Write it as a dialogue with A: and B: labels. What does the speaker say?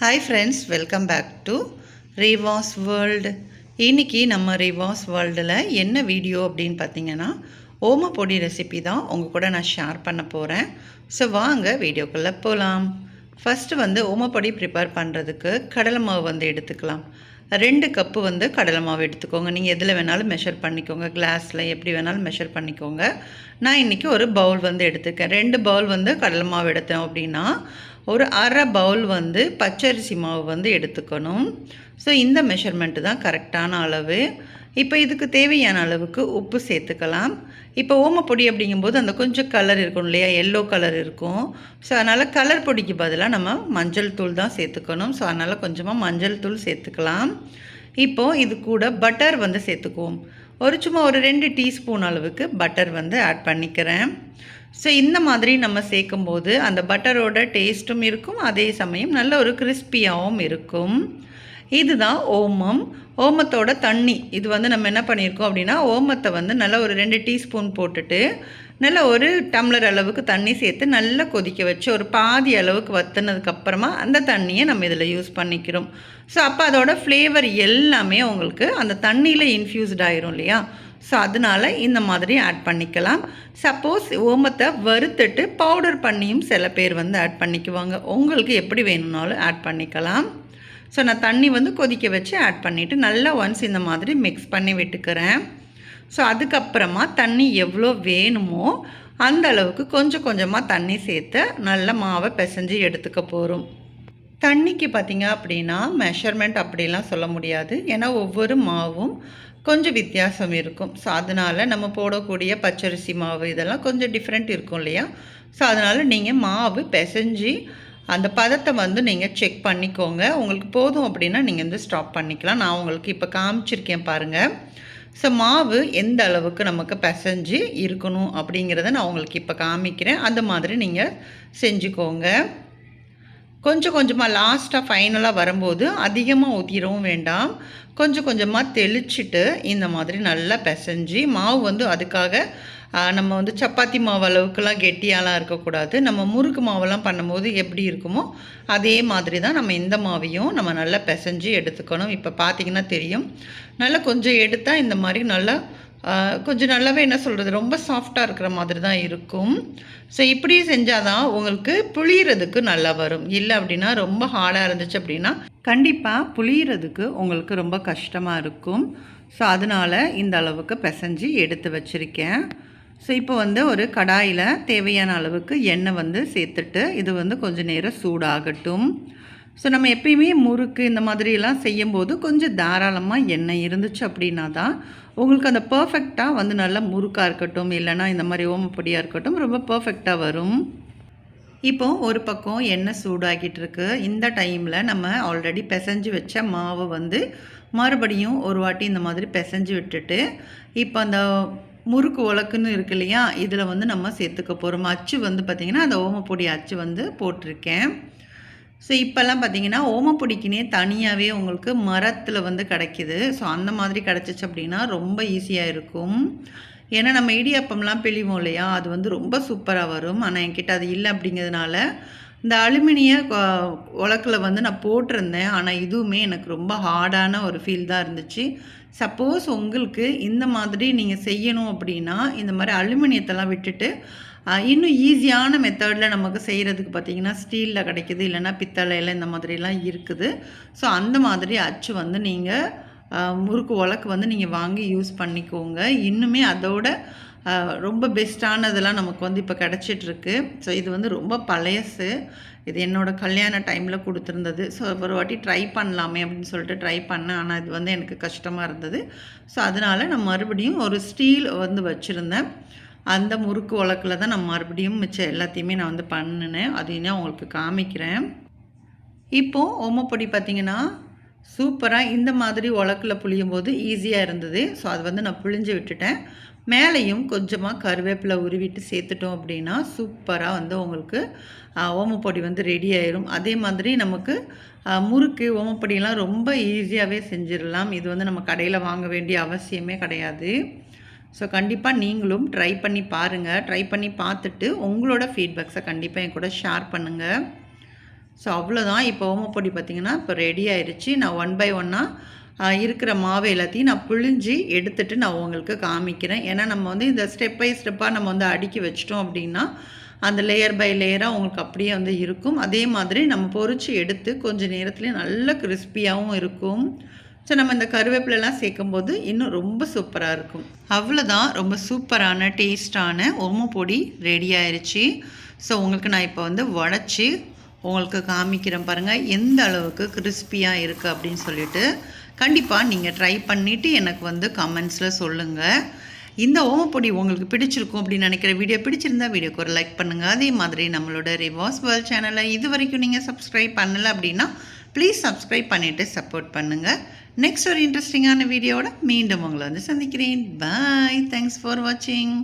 A: Hi friends, welcome back to Revas world. இன்றைக்கி நம்ம ரேவாஸ் வேர்ல்டில் என்ன வீடியோ அப்படின்னு பார்த்தீங்கன்னா, ஓமப்பொடி ரெசிபி தான் உங்கள் கூட நான் ஷேர் பண்ண போகிறேன். ஸோ வாங்க வீடியோக்குள்ளே போகலாம். ஃபஸ்ட்டு ஓமப்பொடி ப்ரிப்பேர் பண்ணுறதுக்கு கடலை மாவு எடுத்துக்கலாம். 2 கப்பு கடலை மாவு எடுத்துக்கோங்க. நீங்கள் எதில் வேணாலும் மெஷர் பண்ணிக்கோங்க, கிளாஸில் எப்படி வேணாலும் மெஷர் பண்ணிக்கோங்க. நான் இன்றைக்கி ஒரு பவுல் எடுத்துக்கேன். 2 பவுல் கடலை மாவு எடுத்தேன் அப்படின்னா ஒரு அரை பவுல் பச்சரிசி மாவு எடுத்துக்கணும். ஸோ இந்த மெஷர்மெண்ட்டு தான் கரெக்டான அளவு. இப்போ இதுக்கு தேவையான அளவுக்கு உப்பு சேர்த்துக்கலாம். இப்போ ஓமப்பொடி அப்படிங்கும்போது அந்த கொஞ்சம் கலர் இருக்கும் இல்லையா, எல்லோ கலர் இருக்கும். ஸோ அதனால் கலர் பொடிக்கு பதிலாக நம்ம மஞ்சள் தூள் தான் சேர்த்துக்கணும். ஸோ அதனால் கொஞ்சமாக மஞ்சள் தூள் சேர்த்துக்கலாம். இப்போது இது கூட பட்டர் சேர்த்துக்குவோம். சும்மா ஒரு 2 டீஸ்பூன் அளவுக்கு பட்டர் ஆட் பண்ணிக்கிறேன். ஸோ இந்த மாதிரி நம்ம சேர்க்கும்போது அந்த பட்டரோட டேஸ்ட்டும் இருக்கும், அதே சமயம் நல்ல ஒரு கிறிஸ்பியாகவும் இருக்கும். இதுதான் ஓமம். ஓமத்தோட தண்ணி இது நம்ம என்ன பண்ணியிருக்கோம் அப்படின்னா, ஓமத்தை நல்லா ஒரு 2 டீஸ்பூன் போட்டுட்டு நல்லா ஒரு டம்ளர் அளவுக்கு தண்ணி சேர்த்து நல்லா கொதிக்க வச்சு ஒரு பாதி அளவுக்கு வற்றினதுக்கப்புறமா அந்த தண்ணியை நம்ம இதில் யூஸ் பண்ணிக்கிறோம். ஸோ அப்போ அதோட ஃப்ளேவர் எல்லாமே உங்களுக்கு அந்த தண்ணியில் இன்ஃப்யூஸ்ட் ஆயிரும் இல்லையா. ஸோ அதனால் இந்த மாதிரி ஆட் பண்ணிக்கலாம். சப்போஸ் ஓமத்தை வறுத்துட்டு பவுடர் பண்ணியும் சில பேர் ஆட் பண்ணிக்குவாங்க. உங்களுக்கு எப்படி வேணும்னாலும் ஆட் பண்ணிக்கலாம். ஸோ நான் தண்ணி கொதிக்க வச்சு ஆட் பண்ணிவிட்டு நல்லா ஒன்ஸ் இந்த மாதிரி மிக்ஸ் பண்ணி விட்டுக்கிறேன். ஸோ அதுக்கப்புறமா தண்ணி எவ்வளோ வேணுமோ அந்த அளவுக்கு கொஞ்சம் கொஞ்சமாக தண்ணி சேர்த்து நல்ல மாவை பிசைஞ்சு எடுத்துக்க போகிறோம். தண்ணிக்கு பார்த்திங்க அப்படின்னா மெஷர்மெண்ட் அப்படிலாம் சொல்ல முடியாது. ஏன்னா ஒவ்வொரு மாவும் கொஞ்சம் வித்தியாசம் இருக்கும். ஸோ அதனால் நம்ம போடக்கூடிய பச்சரிசி மாவு இதெல்லாம் கொஞ்சம் டிஃப்ரெண்ட் இருக்கும் இல்லையா. ஸோ அதனால் நீங்கள் மாவு பிசைஞ்சு அந்த பதத்தை நீங்கள் செக் பண்ணிக்கோங்க. உங்களுக்கு போதும் அப்படின்னா நீங்கள் ஸ்டாப் பண்ணிக்கலாம். நான் உங்களுக்கு இப்போ காமிச்சிருக்கேன் பாருங்கள். ஸோ மாவு எந்த அளவுக்கு நமக்கு பிசைஞ்சு இருக்கணும் அப்படிங்கிறத நான் உங்களுக்கு இப்போ காமிக்கிறேன். அந்த மாதிரி நீங்கள் செஞ்சுக்கோங்க. கொஞ்சம் கொஞ்சமாக லாஸ்ட்டாக ஃபைனலாக வரும்போது அதிகமாக ஊற்றிடவும் வேண்டாம். கொஞ்சம் கொஞ்சமாக தெளிச்சிட்டு இந்த மாதிரி நல்லா பிசைஞ்சு மாவு அதுக்காக நம்ம சப்பாத்தி மாவு அளவுக்குலாம் கெட்டியாலாம் இருக்கக்கூடாது. நம்ம முறுக்கு மாவெல்லாம் பண்ணும்போது எப்படி இருக்குமோ அதே மாதிரி தான் நம்ம இந்த மாவையும் நம்ம நல்லா பிசைஞ்சு எடுத்துக்கணும். இப்போ பார்த்திங்கன்னா தெரியும், நல்லா கொஞ்சம் எடுத்தால் இந்த மாதிரி நல்லா கொஞ்சம் நல்லாவே என்ன சொல்கிறது, ரொம்ப சாஃப்டாக இருக்கிற மாதிரி தான் இருக்கும். ஸோ இப்படி செஞ்சால் தான் உங்களுக்கு புளியறதுக்கு நல்லா வரும். இல்லை அப்படின்னா ரொம்ப ஹார்டாக இருந்துச்சு அப்படின்னா கண்டிப்பாக புளியறதுக்கு உங்களுக்கு ரொம்ப கஷ்டமாக இருக்கும். ஸோ அதனால் இந்த அளவுக்கு பிசைஞ்சு எடுத்து வச்சுருக்கேன். ஸோ இப்போ ஒரு கடாயில் தேவையான அளவுக்கு எண்ணெய் சேர்த்துட்டு இது கொஞ்சம் நேரம் சூடாகட்டும். ஸோ நம்ம எப்பயுமே முறுக்கு இந்த மாதிரிலாம் செய்யும்போது கொஞ்சம் தாராளமாக எண்ணெய் இருந்துச்சு அப்படின்னா தான் உங்களுக்கு அந்த பர்ஃபெக்டாக நல்லா முறுக்காக இருக்கட்டும், இல்லைனா இந்த மாதிரி ஓமப்பொடியாக இருக்கட்டும் ரொம்ப பர்ஃபெக்டாக வரும். இப்போது ஒரு பக்கம் எண்ணெய் சூடாகிட்டு இருக்கு. இந்த டைமில் நம்ம ஆல்ரெடி பிசைஞ்சு வச்ச மாவு மறுபடியும் ஒரு வாட்டி இந்த மாதிரி பிசைஞ்சு விட்டுட்டு இப்போ அந்த முறுக்கு உலக்குன்னு இருக்கு இல்லையா, இதில் நம்ம சேர்த்துக்க போகிறோம். அச்சு பார்த்திங்கன்னா அந்த ஓமப்பொடி அச்சு போட்டிருக்கேன். ஸோ இப்போல்லாம் பார்த்திங்கன்னா ஓமப்பொடிக்குனே தனியாகவே உங்களுக்கு மரத்தில் கிடைக்கிது. ஸோ அந்த மாதிரி கிடச்சிச்சு அப்படின்னா ரொம்ப ஈஸியாக இருக்கும். ஏன்னா நம்ம இடியாப்பம்லாம் பிழிவோம் இல்லையா, அது ரொம்ப சூப்பராக வரும். ஆனால் என்கிட்ட அது இல்லை அப்படிங்கிறதுனால இந்த அலுமினிய உலக்கில் நான் போட்டிருந்தேன். ஆனால் இதுவுமே எனக்கு ரொம்ப ஹார்டான ஒரு ஃபீல் தான் இருந்துச்சு. சப்போஸ் உங்களுக்கு இந்த மாதிரி நீங்கள் செய்யணும் அப்படின்னா இந்த மாதிரி அலுமினியத்தெல்லாம் விட்டுட்டு இன்னும் ஈஸியான மெத்தடில் நமக்கு செய்கிறதுக்கு பார்த்திங்கன்னா ஸ்டீலில் கிடைக்கிது, இல்லைன்னா பித்தளையில் இந்த மாதிரிலாம் இருக்குது. ஸோ அந்த மாதிரி அச்சு நீங்கள் முறுக்கு உலக்கு நீங்கள் வாங்கி யூஸ் பண்ணிக்கோங்க. இன்னுமே அதோட ரொம்ப பெஸ்ட்டானதெல்லாம் நமக்கு இப்போ கிடச்சிட்ருக்கு. ஸோ இது ரொம்ப பழையசு. இது என்னோடய கல்யாண டைமில் கொடுத்துருந்தது. ஸோ ஒரு வாட்டி ட்ரை பண்ணலாமே அப்படின்னு சொல்லிட்டு ட்ரை பண்ணேன். ஆனால் இது எனக்கு கஷ்டமாக இருந்தது. ஸோ அதனால் நான் மறுபடியும் ஒரு ஸ்டீல் வச்சுருந்தேன். அந்த முறுக்கு உலக்கில் தான் நான் மறுபடியும் மிச்சம் எல்லாத்தையுமே நான் பண்ணினேன். அதையும் உங்களுக்கு காமிக்கிறேன். இப்போது ஓமப்பொடி பார்த்திங்கன்னா சூப்பராக இந்த மாதிரி உலக்கில் புளியும் போது ஈஸியாக இருந்தது. ஸோ அது நான் புளிஞ்சு விட்டுட்டேன். மேலேயும் கொஞ்சமாக கருவேப்பிலை உருவிட்டு சேர்த்துட்டோம் அப்படின்னா சூப்பராக உங்களுக்கு ஓமப்பொடி ரெடி ஆயிரும். அதே மாதிரி நமக்கு முறுக்கு ஓமப்பொடியெல்லாம் ரொம்ப ஈஸியாகவே செஞ்சிடலாம். இது நம்ம கடையில் வாங்க வேண்டிய அவசியமே கிடையாது. ஸோ கண்டிப்பாக நீங்களும் ட்ரை பண்ணி பாருங்கள். ட்ரை பண்ணி பார்த்துட்டு உங்களோட ஃபீட்பேக்ஸை கண்டிப்பாக என் கூட ஷேர் பண்ணுங்கள். ஸோ அவ்வளோதான். இப்போ ஓமப்பொடி பார்த்திங்கன்னா இப்போ ரெடி ஆயிடுச்சு. நான் ஒன் பை ஒன்னாக இருக்கிற மாவு எல்லாத்தையும் நான் புழிஞ்சு எடுத்துகிட்டு நான் உங்களுக்கு காமிக்கிறேன். ஏன்னா நம்ம வந்து இந்த ஸ்டெப் பை ஸ்டெப்பாக நம்ம வந்து அடுக்கி வச்சிட்டோம் அப்படின்னா அந்த லேயர் பை லேயராக உங்களுக்கு அப்படியே வந்து இருக்கும். அதே மாதிரி நம்ம பொரித்து எடுத்து கொஞ்சம் நேரத்துலேயே நல்ல கிறிஸ்பியாகவும் இருக்கும். ஸோ நம்ம இந்த கருவேப்பிலெலாம் சேர்க்கும்போது இன்னும் ரொம்ப சூப்பராக இருக்கும். அவ்வளோதான், ரொம்ப சூப்பரான டேஸ்டான ஓமப்பொடி ரெடி ஆயிடுச்சு. ஸோ உங்களுக்கு நான் இப்போ வந்து உடச்சி உங்களுக்கு காமிக்கிறேன் பாருங்கள் எந்த அளவுக்கு கிறிஸ்பியாக இருக்குது அப்படின்னு சொல்லிட்டு. கண்டிப்பாக நீங்கள் ட்ரை பண்ணிவிட்டு எனக்கு வந்து கமெண்ட்ஸில் சொல்லுங்கள். இந்த ஓமப்பொடி உங்களுக்கு பிடிச்சிருக்கும் அப்படின்னு நினைக்கிற வீடியோ பிடிச்சிருந்தா வீடியோக்கு ஒரு லைக் பண்ணுங்கள். அதே மாதிரி நம்மளோட ரிவாஸ் வேர்ல்ட் சேனலை இது வரைக்கும் நீங்கள் சப்ஸ்கிரைப் பண்ணலை அப்படின்னா ப்ளீஸ் சப்ஸ்கிரைப் பண்ணிவிட்டு சப்போர்ட் பண்ணுங்கள். நெக்ஸ்ட் ஒரு இன்ட்ரெஸ்டிங்கான வீடியோவோட மீண்டும் உங்களை வந்து சந்திக்கிறேன். பாய். தேங்க்ஸ் ஃபார் வாட்சிங்.